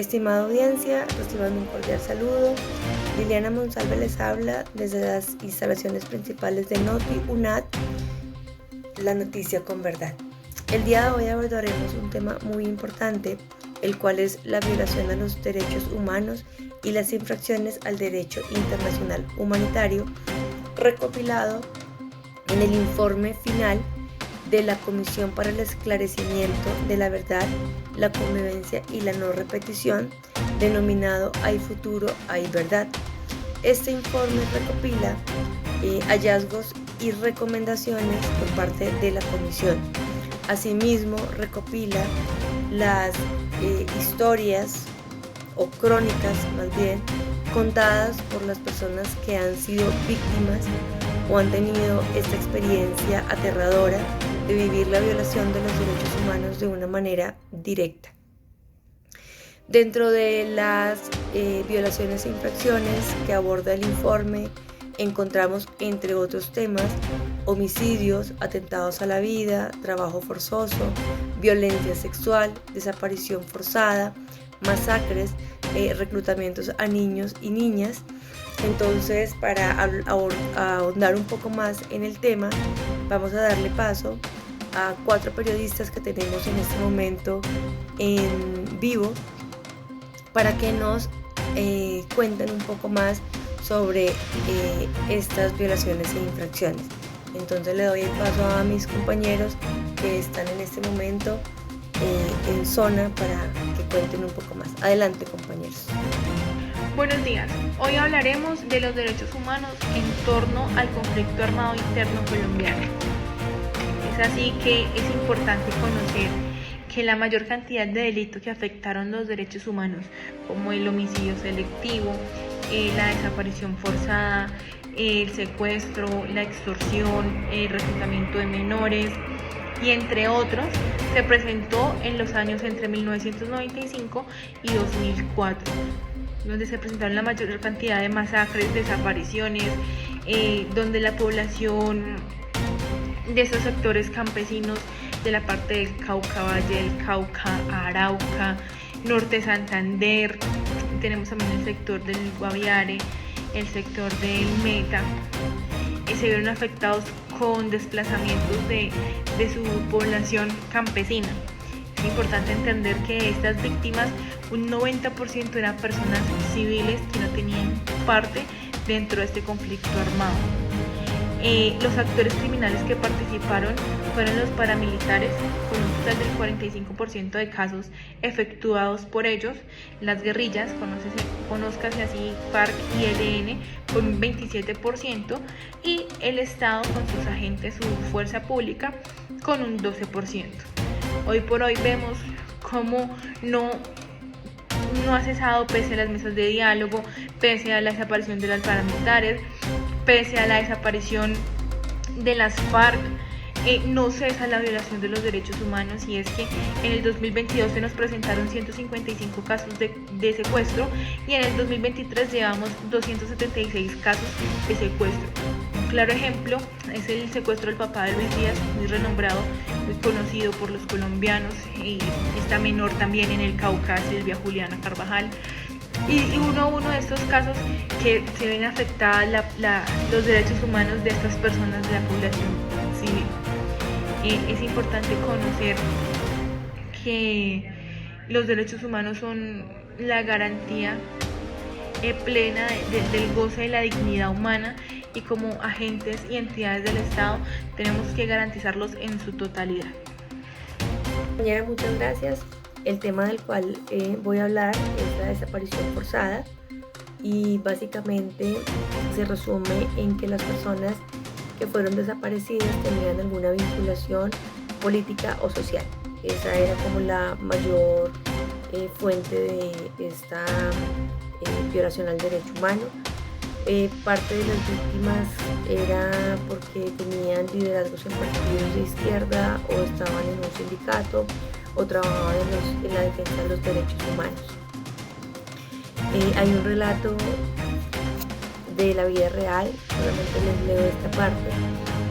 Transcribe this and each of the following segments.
Estimada audiencia, reciban un cordial saludo. Liliana Monsalve les habla desde las instalaciones principales de Noti UNAD, la noticia con verdad. El día de hoy abordaremos un tema muy importante, el cual es la violación a los derechos humanos y las infracciones al derecho internacional humanitario, recopilado en el informe final de la Comisión para el Esclarecimiento de la Verdad, la Convivencia y la No Repetición, denominado Hay Futuro, Hay Verdad. Este informe recopila hallazgos y recomendaciones por parte de la Comisión. Asimismo, recopila las historias o crónicas, más bien, contadas por las personas que han sido víctimas o han tenido esta experiencia aterradora de vivir la violación de los derechos humanos de una manera directa. Dentro de las violaciones e infracciones que aborda el informe, encontramos, entre otros temas, homicidios, atentados a la vida, trabajo forzoso, violencia sexual, desaparición forzada, masacres, reclutamientos a niños y niñas. Entonces, para ahondar un poco más en el tema, vamos a darle paso a 4 periodistas que tenemos en este momento en vivo para que nos cuenten un poco más sobre estas violaciones e infracciones. Entonces le doy el paso a mis compañeros que están en este momento en zona para que cuenten un poco más. Adelante, compañeros. Buenos días. Hoy hablaremos de los derechos humanos en torno al conflicto armado interno colombiano. Es así que es importante conocer que la mayor cantidad de delitos que afectaron los derechos humanos, como el homicidio selectivo, la desaparición forzada, el secuestro, la extorsión, el reclutamiento de menores y entre otros, se presentó en los años entre 1995 y 2004, donde se presentaron la mayor cantidad de masacres, desapariciones, donde la población de esos sectores campesinos de la parte del Cauca, Valle del Cauca, Arauca, Norte de Santander, tenemos también el sector del Guaviare, el sector del Meta, se vieron afectados con desplazamientos de su población campesina. Es importante entender que estas víctimas, un 90% eran personas civiles que no tenían parte dentro de este conflicto armado. Los actores criminales que participaron fueron los paramilitares, con un total del 45% de casos efectuados por ellos, las guerrillas, conózcase así FARC y ELN, con un 27%, y el Estado con sus agentes, su fuerza pública, con un 12%. Hoy por hoy vemos cómo no ha cesado, pese a las mesas de diálogo, pese a la desaparición de los paramilitares, pese a la desaparición de las FARC, no cesa la violación de los derechos humanos, y es que en el 2022 se nos presentaron 155 casos de secuestro y en el 2023 llevamos 276 casos de secuestro. Un claro ejemplo es el secuestro del papá de Luis Díaz, muy renombrado, muy conocido por los colombianos, y esta menor también en el Cauca, Silvia Juliana Carvajal. Y uno de estos casos que se ven afectadas los derechos humanos de estas personas de la población civil. Es importante conocer que los derechos humanos son la garantía plena del goce de la dignidad humana, y como agentes y entidades del Estado tenemos que garantizarlos en su totalidad. Compañera, muchas gracias. El tema del cual voy a hablar es la desaparición forzada, y básicamente se resume en que las personas que fueron desaparecidas tenían alguna vinculación política o social. Esa era como la mayor fuente de esta violación al derecho humano. Parte de las víctimas era porque tenían liderazgos en partidos de izquierda, o estaban en un sindicato, o trabajaban en la defensa de los derechos humanos. Hay un relato de la vida real, solamente les leo esta parte.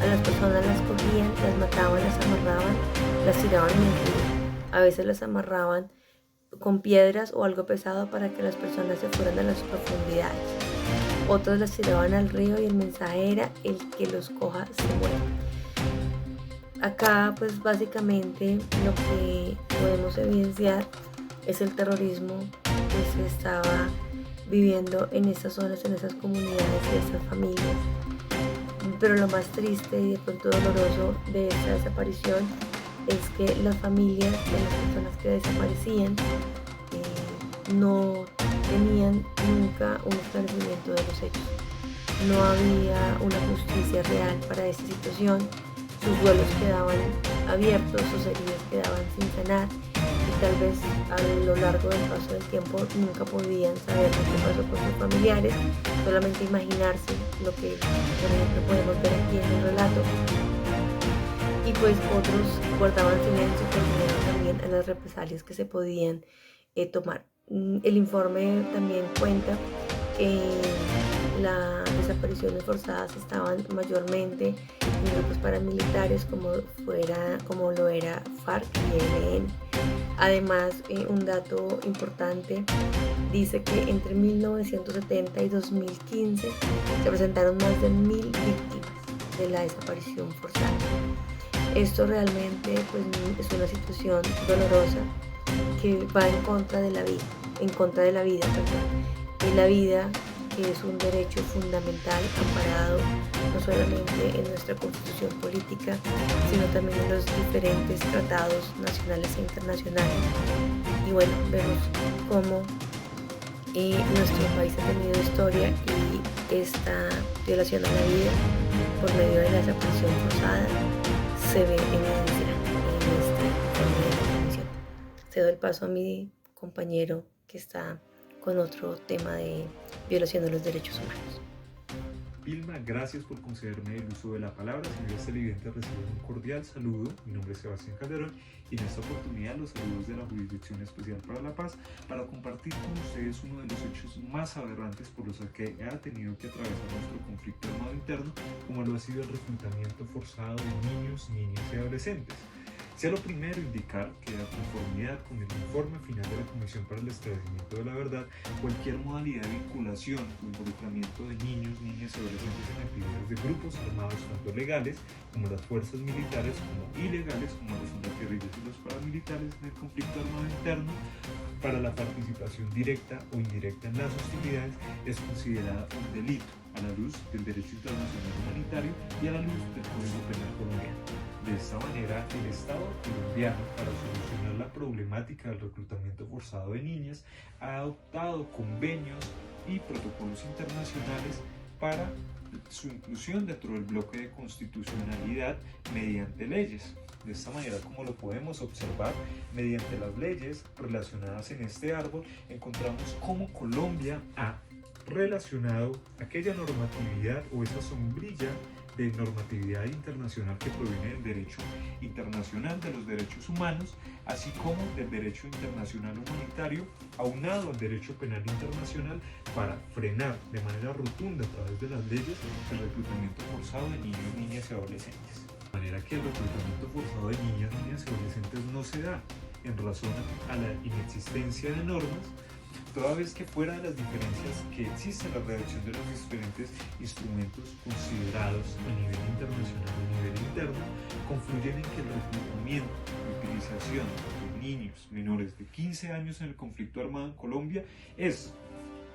A las personas las cogían, las mataban, las amarraban, las tiraban en el río. A veces las amarraban con piedras o algo pesado para que las personas se fueran a las profundidades. Otros las tiraban al río y el mensaje era: el que los coja se muere. Acá pues básicamente lo que podemos evidenciar es el terrorismo que se estaba viviendo en estas zonas, en esas comunidades y esas familias. Pero lo más triste y de pronto doloroso de esta desaparición es que las familias de las personas que desaparecían no tenían nunca un esclarecimiento de los hechos. No había una justicia real para esta situación. Sus duelos quedaban abiertos, sus heridas quedaban sin sanar y tal vez a lo largo del paso del tiempo nunca podían saber lo que pasó con sus familiares, solamente imaginarse lo que por ejemplo podemos ver aquí en el relato. Y pues otros guardaban silencio por miedo también a las represalias que se podían tomar. El informe también cuenta que las desapariciones forzadas estaban mayormente en grupos paramilitares como lo era FARC y ELN. Además, un dato importante dice que entre 1970 y 2015 se presentaron más de 1000 víctimas de la desaparición forzada. Esto realmente pues, es una situación dolorosa que va en contra de la vida, y la vida, que es un derecho fundamental amparado no solamente en nuestra constitución política, sino también en los diferentes tratados nacionales e internacionales. Y bueno, vemos cómo nuestro país ha tenido historia y esta violación a la vida por medio de la desaparición forzada se ve en evidencia en este informe de la comisión. Cedo el paso a mi compañero que está con otro tema de violación de los derechos humanos. Vilma, gracias por concederme el uso de la palabra. Señores televidentes, reciben un cordial saludo. Mi nombre es Sebastián Calderón y en esta oportunidad los saludos de la Jurisdicción Especial para la Paz para compartir con ustedes uno de los hechos más aberrantes por los que ha tenido que atravesar nuestro conflicto armado interno, como lo ha sido el reclutamiento forzado de niños, niñas y adolescentes. Sea lo primero indicar que, de conformidad con el informe final de la Comisión para el Esclarecimiento de la Verdad, cualquier modalidad de vinculación o involucramiento de niños, niñas y adolescentes en actividades de grupos armados, tanto legales como las fuerzas militares, como ilegales, como los guerrilleros y los paramilitares en el conflicto armado interno, para la participación directa o indirecta en las hostilidades, es considerada un delito a la luz del derecho internacional humanitario y a la luz del Código Penal colombiano. De esta manera, el Estado colombiano, para solucionar la problemática del reclutamiento forzado de niñas, ha adoptado convenios y protocolos internacionales para su inclusión dentro del bloque de constitucionalidad mediante leyes. De esta manera, como lo podemos observar, mediante las leyes relacionadas en este árbol, encontramos cómo Colombia ha relacionado aquella normatividad o esa sombrilla de normatividad internacional que proviene del derecho internacional de los derechos humanos, así como del derecho internacional humanitario, aunado al derecho penal internacional, para frenar de manera rotunda a través de las leyes el reclutamiento forzado de niños, niñas y adolescentes. De manera que el reclutamiento forzado de niñas, niñas y adolescentes no se da en razón a la inexistencia de normas, toda vez que fuera de las diferencias que existe en la redacción de los diferentes instrumentos considerados a nivel internacional y a nivel interno, confluyen en que el reclutamiento y utilización de niños menores de 15 años en el conflicto armado en Colombia es,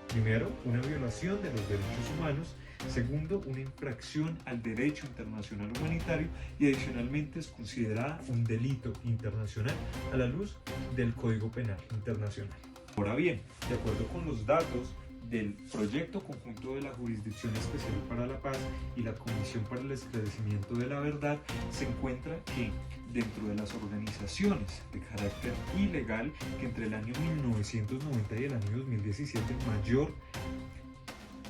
primero, una violación de los derechos humanos, segundo, una infracción al derecho internacional humanitario y adicionalmente es considerada un delito internacional a la luz del Código Penal Internacional. Ahora bien, de acuerdo con los datos del proyecto conjunto de la Jurisdicción Especial para la Paz y la Comisión para el Esclarecimiento de la Verdad, se encuentra que dentro de las organizaciones de carácter ilegal, que entre el año 1990 y el año 2017 mayor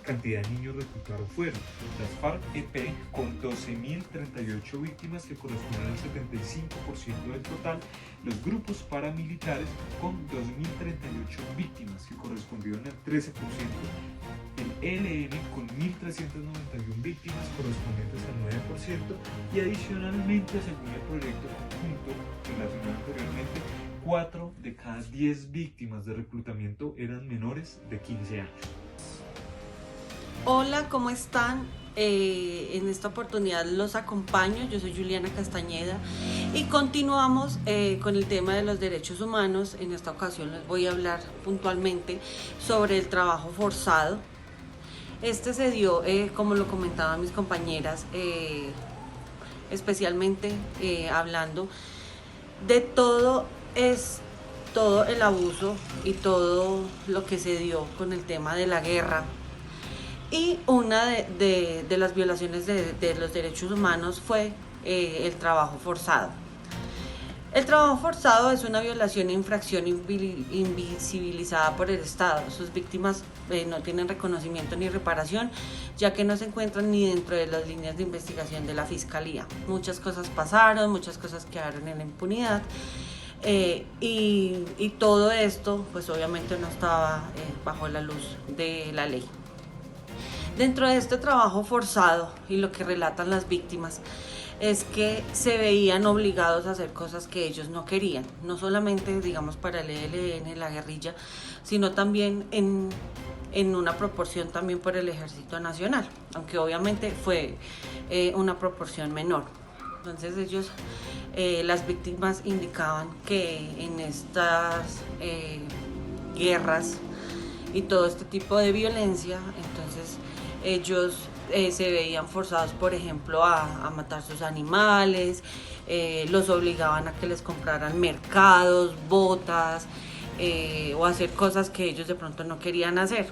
cantidad de niños reclutados fueron las FARC-EP, con 12.038 víctimas que corresponden al 75% del total, los grupos paramilitares con 2.038 víctimas que correspondieron al 13%, el ELN con 1.391 víctimas correspondientes al 9% y adicionalmente, según el proyecto conjunto relacionado anteriormente, 4 de cada 10 víctimas de reclutamiento eran menores de 15 años. Hola, ¿cómo están? En esta oportunidad los acompaño, yo soy Juliana Castañeda y continuamos con el tema de los derechos humanos. En esta ocasión les voy a hablar puntualmente sobre el trabajo forzado. Este se dio, como lo comentaban mis compañeras, especialmente hablando de todo el abuso y todo lo que se dio con el tema de la guerra. Y una de las violaciones de los derechos humanos fue el trabajo forzado. El trabajo forzado es una violación e infracción invisibilizada por el Estado. Sus víctimas no tienen reconocimiento ni reparación, ya que no se encuentran ni dentro de las líneas de investigación de la Fiscalía. Muchas cosas pasaron, muchas cosas quedaron en la impunidad. Y todo esto, pues obviamente no estaba bajo la luz de la ley. Dentro de este trabajo forzado y lo que relatan las víctimas es que se veían obligados a hacer cosas que ellos no querían, no solamente digamos para el ELN, la guerrilla, sino también en una proporción también por el Ejército Nacional, aunque obviamente fue una proporción menor. Entonces ellos, las víctimas indicaban que en estas guerras y todo este tipo de violencia, entonces ellos se veían forzados, por ejemplo, a matar sus animales, los obligaban a que les compraran mercados, botas, o hacer cosas que ellos de pronto no querían hacer.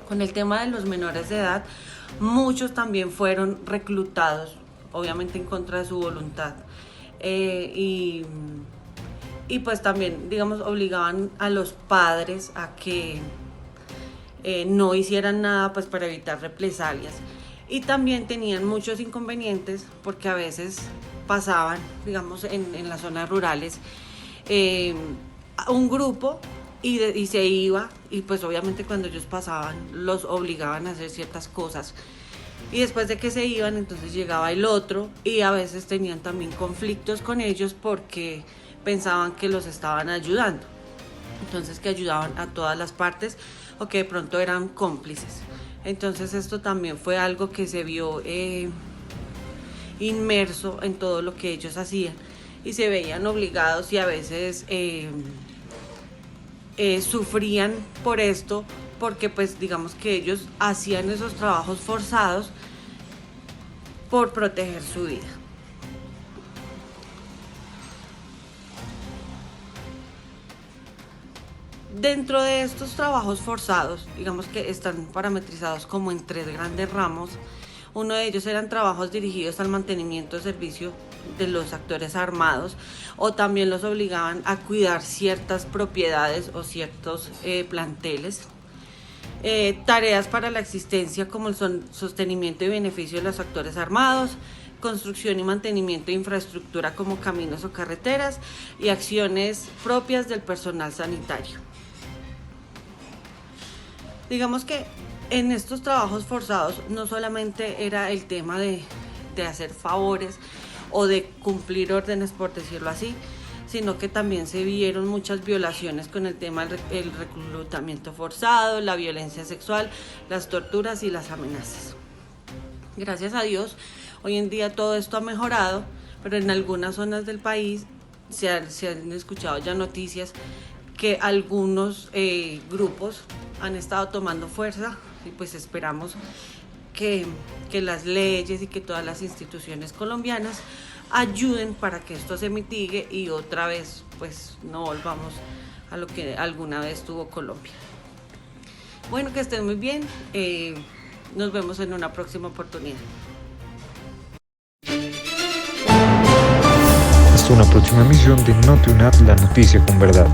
Con el tema de los menores de edad, muchos también fueron reclutados, obviamente en contra de su voluntad, y pues también, digamos, obligaban a los padres a que no hicieran nada pues para evitar represalias, y también tenían muchos inconvenientes porque a veces pasaban, digamos, en las zonas rurales un grupo y se iba, y pues obviamente cuando ellos pasaban los obligaban a hacer ciertas cosas, y después de que se iban entonces llegaba el otro, y a veces tenían también conflictos con ellos porque pensaban que los estaban ayudando, entonces que ayudaban a todas las partes o que de pronto eran cómplices. Entonces esto también fue algo que se vio inmerso en todo lo que ellos hacían, y se veían obligados, y a veces sufrían por esto, porque pues digamos que ellos hacían esos trabajos forzados por proteger su vida. Dentro de estos trabajos forzados, digamos que están parametrizados como en 3 grandes ramos. Uno de ellos eran trabajos dirigidos al mantenimiento y servicio de los actores armados, o también los obligaban a cuidar ciertas propiedades o ciertos planteles. Tareas para la existencia como el sostenimiento y beneficio de los actores armados, construcción y mantenimiento de infraestructura como caminos o carreteras, y acciones propias del personal sanitario. Digamos que en estos trabajos forzados no solamente era el tema de hacer favores o de cumplir órdenes, por decirlo así, sino que también se vieron muchas violaciones con el tema del reclutamiento forzado, la violencia sexual, las torturas y las amenazas. Gracias a Dios, hoy en día todo esto ha mejorado, pero en algunas zonas del país se han escuchado ya noticias que algunos grupos han estado tomando fuerza, y pues esperamos que las leyes y que todas las instituciones colombianas ayuden para que esto se mitigue y otra vez pues no volvamos a lo que alguna vez tuvo Colombia. Bueno, que estén muy bien, nos vemos en una próxima oportunidad. Hasta una próxima emisión de Noti UNAT, la noticia con verdad.